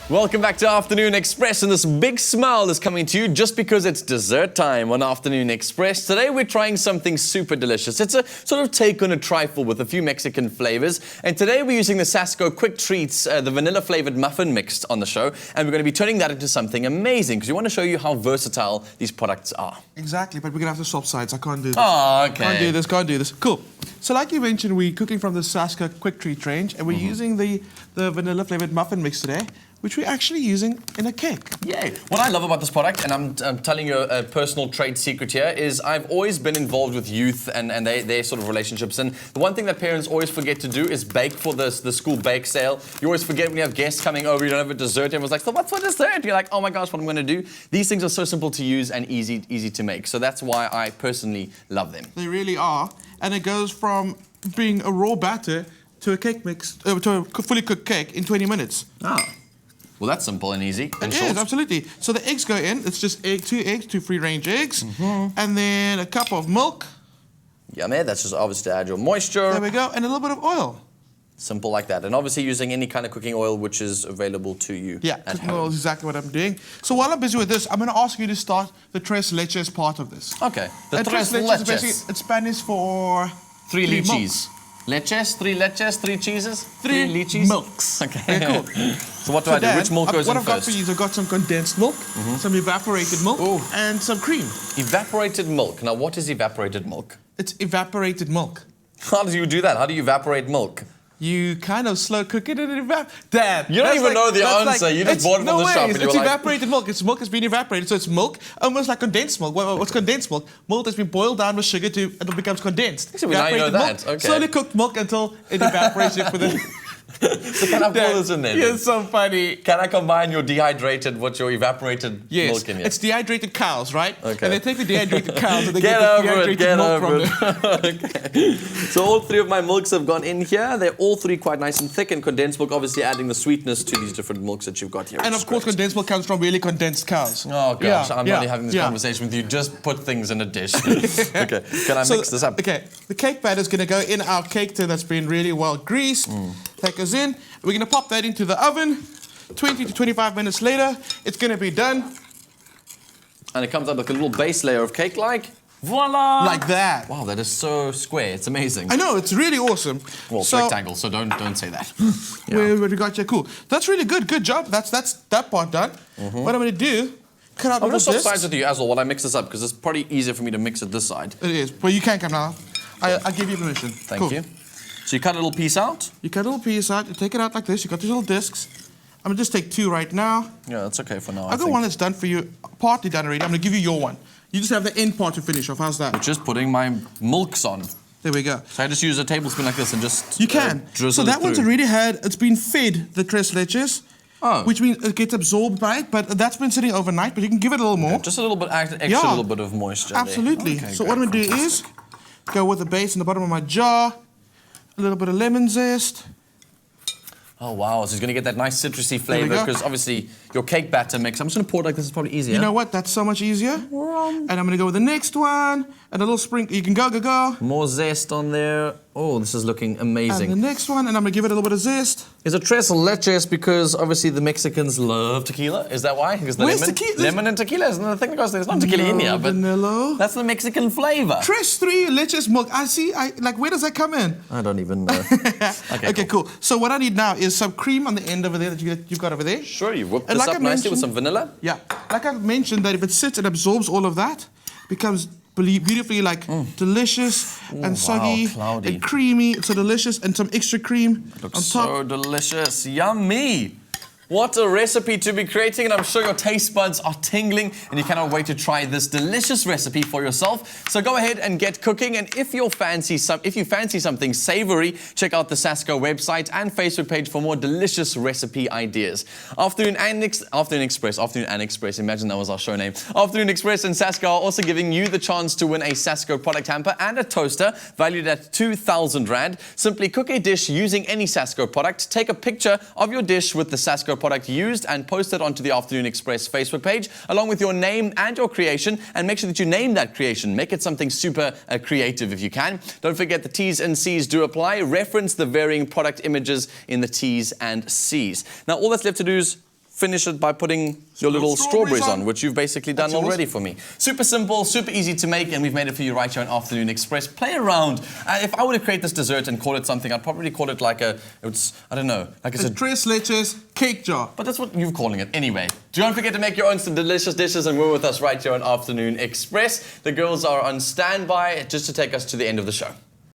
Welcome back to Afternoon Express, and this big smile is coming to you just because it's dessert time on Afternoon Express. Today we're trying something super delicious. It's a sort of take on a trifle with a few Mexican flavors, and today we're using the SASKO Quick Treats, the vanilla flavored muffin mix on the show, and we're going to be turning that into something amazing because we want to show you how versatile these products are. Exactly, but we're going to have to swap sides. I can't do this. Oh, okay. Can't do this. Cool. So like you mentioned, we're cooking from the SASKO Quick Treat range, and we're using the vanilla flavored muffin mix today, which we're actually using in a cake. Yay. What I love about this product, and I'm telling you a personal trade secret here, is I've always been involved with youth and their sort of relationships. And the one thing that parents always forget to do is bake for the school bake sale. You always forget when you have guests coming over, you don't have a dessert. Everyone's like, so what's for dessert? You're like, oh my gosh, what am I going to do? These things are so simple to use and easy to make. So that's why I personally love them. They really are. And it goes from being a raw batter to a cake mix, to a fully cooked cake in 20 minutes. Ah. Well, that's simple and easy and short. It is, absolutely. So the eggs go in. It's just two free-range eggs, and then a cup of milk. Yummy. That's just obviously to add your moisture. There we go, and a little bit of oil. Simple like that. And obviously using any kind of cooking oil which is available to you. Yeah, cooking oil is exactly what I'm doing. So while I'm busy with this, I'm going to ask you to start the tres leches part of this. Okay. The tres leches is basically, it's Spanish for three leches. Leches, three cheeses, three leches. Milks. Okay. Okay, cool. So what do I do? Which milk goes in first? What I've got for you is I've got some condensed milk, some evaporated milk, and some cream. Evaporated milk. Now, what is evaporated milk? It's evaporated milk. How do you do that? How do you evaporate milk? You kind of slow cook it and it evaporates. Dad, you don't even know the answer. You just bought it from the shop. It's evaporated milk. It's milk has been evaporated, so it's milk, almost like condensed milk. What's condensed milk? Milk that's been boiled down with sugar until it becomes condensed. So now you know that. Milk, okay. Slowly cooked milk until it evaporates it for the. So can I pour this in there? You're so funny. Can I combine your dehydrated with your evaporated milk in here? It's dehydrated cows, right? Okay. And they take the dehydrated cows and they get the dehydrated milk from them. Okay. So all three of my milks have gone in here. They're all three quite nice and thick, and condensed milk obviously adding the sweetness to these different milks that you've got here. And of course, condensed milk comes from really condensed cows. Oh gosh, I'm not having this conversation with you. Just put things in a dish. Okay, can I mix this up? Okay, the cake batter is going to go in our cake tin that's been really well greased. That goes in. We're going to pop that into the oven. 20 to 25 minutes later, it's going to be done. And it comes out like a little base layer of cake, like voila! Like that. Wow, that is so square. It's amazing. I know, it's really awesome. Well, rectangle, so don't say that. We got you. Cool. That's really good. Good job. That's that part done. What I'm going to do, cut out I'm going to swap sides with you as well while I mix this up, because it's probably easier for me to mix it this side. It is. But you can come now. I'll give you permission. Thank you. So you cut a little piece out? You cut a little piece out, you take it out like this, you got these little discs. I'm gonna just take two right now. Yeah, that's okay for now. I've got one that's done for you, partly done already. I'm gonna give you your one. You just have the end part to finish off. How's that? Just putting my milks on. There we go. So I just use a tablespoon like this and just You can. So that one's already it's been fed the tres leches. Oh. Which means it gets absorbed by it, but that's been sitting overnight, but you can give it a little more. Just a little bit extra, little bit of moisture. Absolutely. Okay, so what I'm gonna do is go with the base in the bottom of my jar. A little bit of lemon zest. Oh wow, so it's going to get that nice citrusy flavour because obviously your cake batter mix. I'm just going to pour it like this, is probably easier. You know what, that's so much easier. And I'm going to go with the next one, and a little sprinkle, you can go. More zest on there. Oh, this is looking amazing. And the next one, and I'm going to give it a little bit of zest. Is it tres leches because obviously the Mexicans love tequila? Is that why? Because the lemon and tequila is another thing because there's not tequila in here, but vanilla. That's the Mexican flavour. Tres leches milk. Where does that come in? I don't even know. Okay, cool. So what I need now is some cream on the end over there that you've got over there. Sure, you whipped this up nicely with some vanilla. Yeah, like I've mentioned, that if it sits and absorbs all of that, becomes beautifully delicious and soggy and creamy. It's so delicious, and some extra cream on top. So delicious, yummy. What a recipe to be creating, and I'm sure your taste buds are tingling and you cannot wait to try this delicious recipe for yourself. So go ahead and get cooking, and if you fancy something savory, check out the SASKO website and Facebook page for more delicious recipe ideas. Afternoon Express, imagine that was our show name. Afternoon Express and SASKO are also giving you the chance to win a SASKO product hamper and a toaster valued at 2,000 Rand. Simply cook a dish using any SASKO product, take a picture of your dish with the SASKO product used and post it onto the Afternoon Express Facebook page along with your name and your creation, and make sure that you name that creation. Make it something super creative if you can. Don't forget the T's and C's do apply. Reference the varying product images in the T's and C's. Now all that's left to do is finish it by putting your little strawberries on, which you've basically done yours. already for me. Super simple, super easy to make, and we've made it for you right here on Afternoon Express. Play around. If I were to create this dessert and call it something, I'd probably call it like I don't know, like it's a Tres Leches cake jar. But that's what you're calling it anyway. Don't forget to make your own delicious dishes and win with us right here on Afternoon Express. The girls are on standby just to take us to the end of the show.